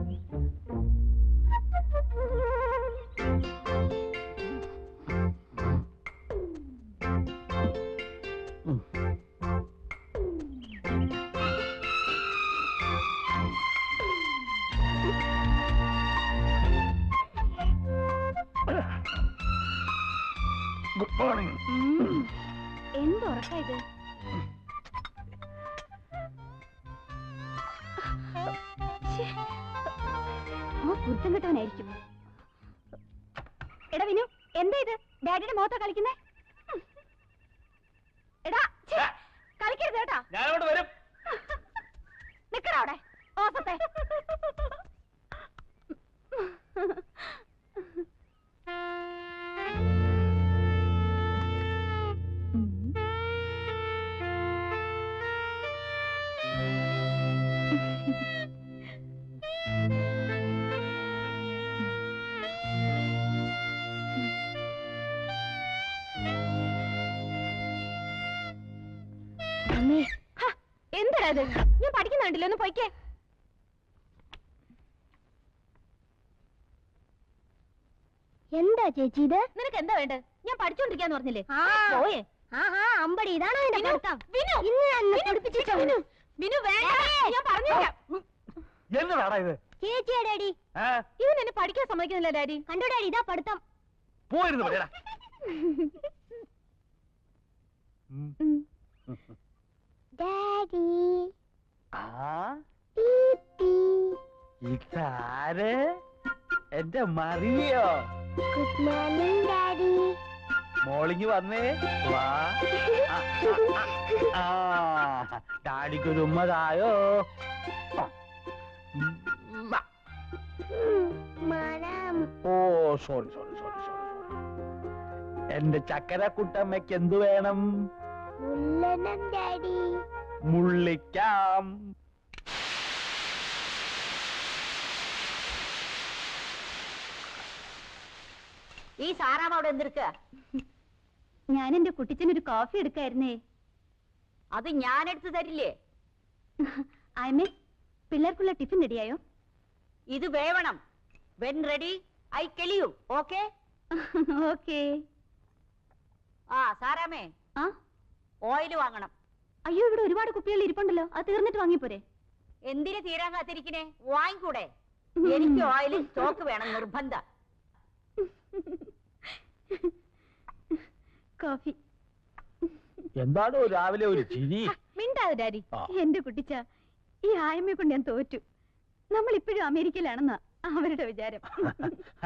Good morning. എന്തുറക്ക ഇത്? കുരുത്തം കിട്ടവനായിരിക്കും. എടാ വിനു, എന്താ ഇത്? ഡാഡിയുടെ മുഖത്താ കളിക്കുന്നേ? എടാ കളിക്കരുത് കേട്ടാ. ഞാനോട് വരും. നിക്കടാ അവിടെ ഓസത്തെ. എന്താ ഇത്? ഞാൻ പഠിക്കുന്നുണ്ടല്ലോ, ഒന്ന് പോയിക്കേ. എന്താ ചേച്ചി ഇത്? നിനക്ക് എന്താ വേണ്ടത്? ഞാൻ പഠിച്ചോണ്ടിരിക്കാന്ന് പറഞ്ഞില്ലേ? പോയേ. അമ്പടി, ഇതാണോ എന്റെ പഠിത്തം? വിനു വേണ്ട, ഞാൻ പറഞ്ഞില്ല. എന്നതാടാ ഇത്? ചേച്ചിയാ ഡാഡി. ഇവൻ എന്നെ പഠിക്കാൻ സമ്മതിക്കുന്നില്ല ഡാഡി. കണ്ടോ ഡാഡി, ഇതാ പഠിത്തം. പോയിരുന്നു പറയടാ. ഡാഡി. ഇതാര്? എന്റെ മറിയോ? Good morning daddy. മോളിങ് വന്നേ വാ. ഡാഡിക്കൊരു ഉമ്മതായോ? Oh sorry sorry sorry sorry. എന്റെ ചക്കര കുട്ടമ്മയ്ക്ക് എന്തു വേണം? ഡാഡി. മുള്ളിക്കാം. ഈ സാറാവ് അവിടെ എന്തെടുക്ക? ഞാൻ എന്റെ കുട്ടിച്ചനൊരു കോഫി എടുക്കായിരുന്നേ. അത് ഞാൻ എടുത്തു തരില്ലേ? ആയമേ, പിള്ളേർക്കുള്ള ടിഫിൻ റെഡിയായോ? ഇത് വേവണം. When ready I tell you. Okay okay. ആ സാറാമേ, ഓയിൽ വാങ്ങണം. അയ്യോ, ഇവിടെ ഒരുപാട് കുപ്പികൾ ഇരിപ്പുണ്ടല്ലോ, അത് തീർന്നിട്ട് വാങ്ങിപ്പോരെ? എന്തിനു തീരാൻ കാത്തിരിക്കണേ? വാങ്ങിക്കൂടെ? എനിക്ക് ഓയിൽ സ്റ്റോക്ക് വേണം, നിർബന്ധം. കോഫി. എന്താണോ രാവിലെ ഒരു ചിരി? മിണ്ടാതെ ഡാഡി. എന്റെ കുട്ടിച്ച, ഈ ആയമ്മയെ കൊണ്ട് ഞാൻ തോറ്റു. നമ്മൾ ഇപ്പോഴും അമേരിക്കയിലാണെന്നാ അവരുടെ വിചാരം.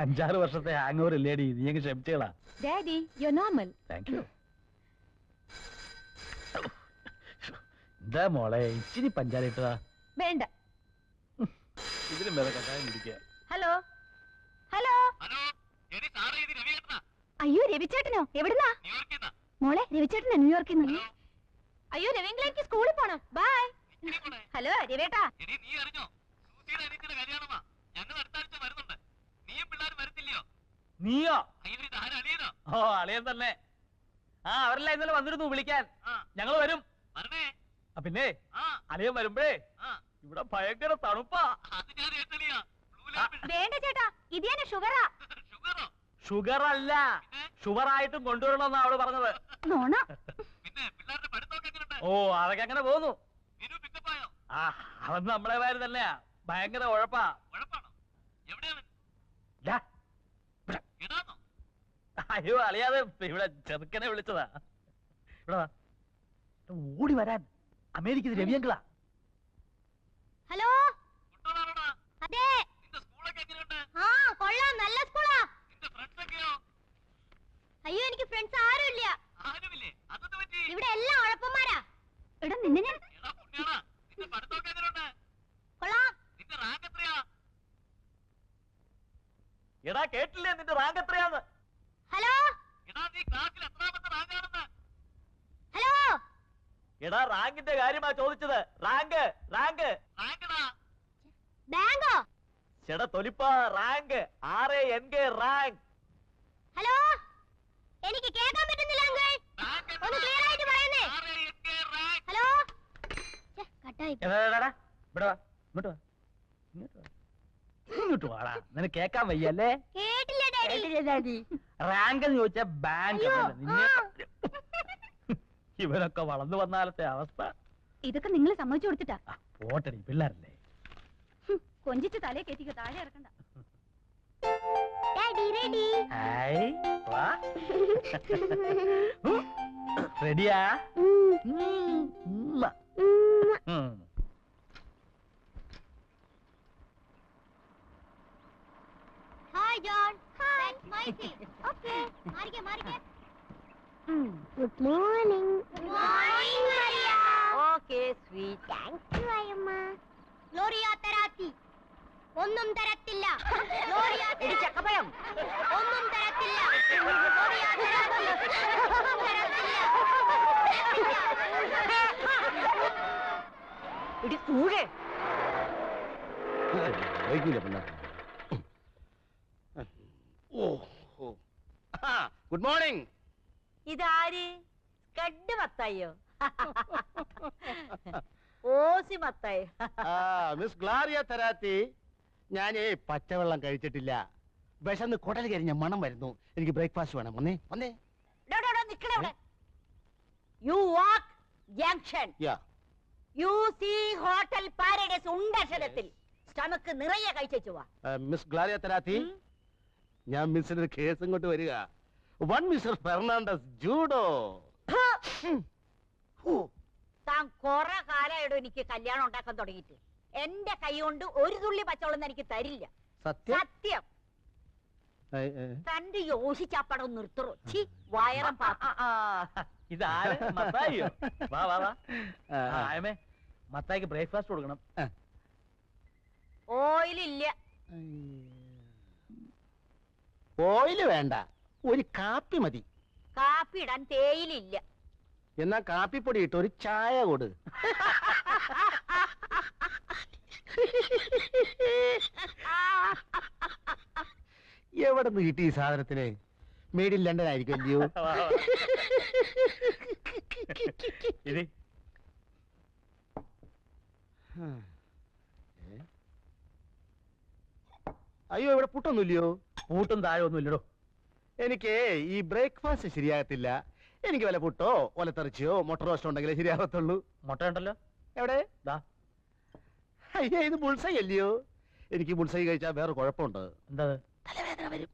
5-6 വർഷത്തെ ഹാങ് ഓവർ ഇല്ലേടി, നീ അങ്ങ് ക്ഷമിച്ചേളാ. Daddy, you normal. Thank you. എന്താ മോളെ ഇച്ചിരി പഞ്ചാര ഇട്ടതാ? വേണ്ട. ഇതിലും വേറെ കഷായം കുടിക്കുക. Hello hello. അയ്യോ, രവിചേട്ടനോ? എവിടുന്നാ? മോളെ, രവിചേട്ടനാ ന്യൂയോർക്കിൽ നിന്ന്. അയ്യോ രവീന്ദ്രൻ, എനിക്ക് സ്കൂളിൽ പോണം. ബൈ. ഹലോ രവേട്ടാ. നീയോ? ഓ അളിയൻ തന്നെ. അവരെല്ലാം ഇന്നലെ വന്നിരുന്നു വിളിക്കാൻ. ഞങ്ങൾ വരും. പിന്നെ അളിയൻ വരുമ്പോഴേ ഇവിടെ ഭയങ്കര തണുപ്പാ. വേണ്ട ചേട്ടാ, ഇത് ഞാൻ ഷുഗറാ. ഷുഗർ അല്ല, ഷുഗർ ആയിട്ടും കൊണ്ടുവരണമെന്നാ അവള് പറഞ്ഞത്. നോണ. ഓ അതൊക്കെ അങ്ങനെ പോന്നു. അവൻ നമ്മളെ പേര് തന്നെയാ. ഭയങ്കര ഉഴപ്പാ. അയ്യോ അളിയാതെ ഇവിടെ ചെറുക്കനെ വിളിച്ചതാ. ഇവിടെ ഓടി വരാൻ. അമേരിക്കയിൽ രവിയങ്കളാ. ഹലോ. അതെ. ആ കൊള്ളാം, നല്ല സ്കൂളാ. അയ്യോ, എനിക്ക് ഫ്രണ്ട്സ് ആരുമില്ല. ഇവിടെ എല്ലാം ഉഴപ്പന്മാരാ. എടാ നിന്നെ ഞാൻ കൊള്ളാം. എടാ കേട്ടില്ലേ നിന്റെ റാങ്ക് എത്രയാന്ന്? Hello hello. എടാ റാങ്കിന്റെ കാര്യമാ ചോദിച്ചത്. റാങ്ക് റാങ്ക് ബാങ്കോ? ചേടാ തൊലിപ്പ റാങ്ക്. RANK rank. ഹലോ, എനിക്ക് കേൾക്കാൻ പറ്റുന്നില്ല അങ്കിൾ. ഒന്ന് ക്ലിയർ ആയിട്ട് പറയുന്നേ. ഹലോ. കട്ടായി. ഇവിടെ വാ, ഇങ്ങോട്ട് വാ, ഇങ്ങോട്ട് വാ. ഇങ്ങോട്ട് വാടാ, നിനക്ക് കേക്കാൻ വയ്യല്ലേ? കേട്ടില്ല ഡാഡി. റാങ്ക് എന്ന് ചോദിച്ചാ ബാങ്ക്. അയ്യോ. നിന്നെ ഇവനൊക്കെ വളർന്നു വന്നാലത്തെ അവസ്ഥ. ഇതൊക്കെ നിങ്ങൾ സമ്മതിച്ചു കൊടുത്തിട്ടാ. പോട്ടടി, പിള്ളേരല്ലേ. കൊഞ്ചിച്ച് തലേ കയറ്റിക്കോ, താഴെ ഇറക്കണ്ട. റെഡി. ഹായ്, വാ. റെഡിയാ? Hi John. That's my seat. Okay, മാറിക്കേ മാറിക്കേ. Good morning. Good morning Maria. Okay sweet. Thanks അമ്മ. ഗ്ലോറിയ തരാത്തി. ഒന്നും തരത്തില്ല. ഗ്ലോറിയ ചക്കപ്പഴം. ഒന്നും തരത്തില്ല. ഗ്ലോറിയ തരാത്തി. ഒന്നും തരത്തില്ല. ഇടി കൂടെ. Good morning. ഇതാര്? കഡ് മത്തായോ? ഓസി മത്തായി. മിസ് ഗ്ലാറിയ തരാത്തി, ഞാനേ പച്ചവെള്ളം കഴിച്ചിട്ടില്ല. വിശന്ന് കുടൽ കരിഞ്ഞ മണം വരുന്നു. എനിക്ക് ബ്രേക്ക്ഫാസ്റ്റ് വേണം. വന്നേ വന്നേ. You walk junction. Yeah. You see hotel paradise ഉണ്ടക്ഷരത്തിൽ സ്റ്റമക്ക് നിറയെ കഴിച്ചു വാ. മിസ് ഗ്ലാറിയ തരാത്തി, ഞാൻ മിസ്സിന്റെ കേസ് ഇങ്ങോട്ട് വരിക. One mister Fernandes judo. താൻ കൊറേ കാലമായിടും എനിക്ക് കല്യാണം ഉണ്ടാക്കാൻ തുടങ്ങിയിട്ട്. എന്റെ കൈ കൊണ്ട് ഒരു തുള്ളി പച്ചവെള്ളം എനിക്ക് തരില്ല. സത്യം. സത്യം. തന്റെ യോശിച്ചാപ്പടം നിർത്തറോ. ചി വയറം ഇതാര്? മത്തായിയോ? വാ വാ വാ. ആയമേ, മത്തായിക്ക് ബ്രേക്ക്ഫാസ്റ്റ് കൊടുക്കണം. ഓയിലില്ല. ഓയില് വേണ്ട, ഒരു കാപ്പി മതി. കാപ്പി ഇടാൻ തേയിലില്ല. എന്നാ കാപ്പിപ്പൊടി ഇട്ട് ഒരു ചായ കൊടു. എവിടെ നിന്ന് കിട്ടി ഈ സാധനത്തിന്? മെയ്ഡ് ഇൻ ലണ്ടൻ ആയിരിക്കും അല്ലയോ? അയ്യോ, ഇവിടെ പുട്ടൊന്നുമില്ലയോ? പൂട്ടും താഴെ ഒന്നും ഇല്ലടോ. എനിക്ക് ഈ ബ്രേക്ക്ഫാസ്റ്റ് ശരിയാകത്തില്ല. എനിക്ക് വല്ല പുട്ടോ ഒലത്തെറിച്ചയോ മുട്ട റോസ്റ്റോ ഉണ്ടെങ്കിലേ ശരിയാകത്തുള്ളൂ. മുട്ട ഉണ്ടല്ലോ എവിടെ? ദാ. അയ്യോ, ഇത് ബുൾസൈ അല്ലയോ? എനിക്ക് ബുൾസൈ കഴിച്ചാൽ വേറെ കുഴപ്പമുണ്ട്. എന്താ? തലവേദന വരും.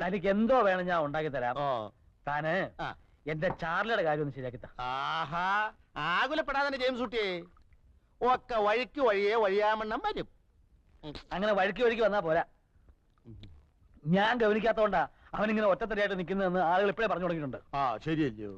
തനിക്ക് എന്തോ വേണം, ഞാൻ ഉണ്ടാക്കി തരാം. ഓ, താന് എന്റെ ചാർലിയുടെ കാര്യം ഒന്ന് ശരിയാക്കി താ. ആഹാ, ആകുലപ്പെടാതെ ജെയിംസ് കുട്ടിയെ. ഒക്കെ വഴിക്ക് വഴിയെ വഴിയാമണ്ണം വരും. അങ്ങനെ വഴുക്കി വഴുക്കി വന്നാ പോരാ. ഞാൻ ഗവനിക്കാത്തോണ്ടാ അവനിങ്ങനെ ഒറ്റത്തടിയായിട്ട് നിൽക്കുന്നതെന്ന് ആളുകൾ ഇപ്പോഴേ പറഞ്ഞു തുടങ്ങിയിട്ടുണ്ട്. ആ, ശരിയല്ലയോ?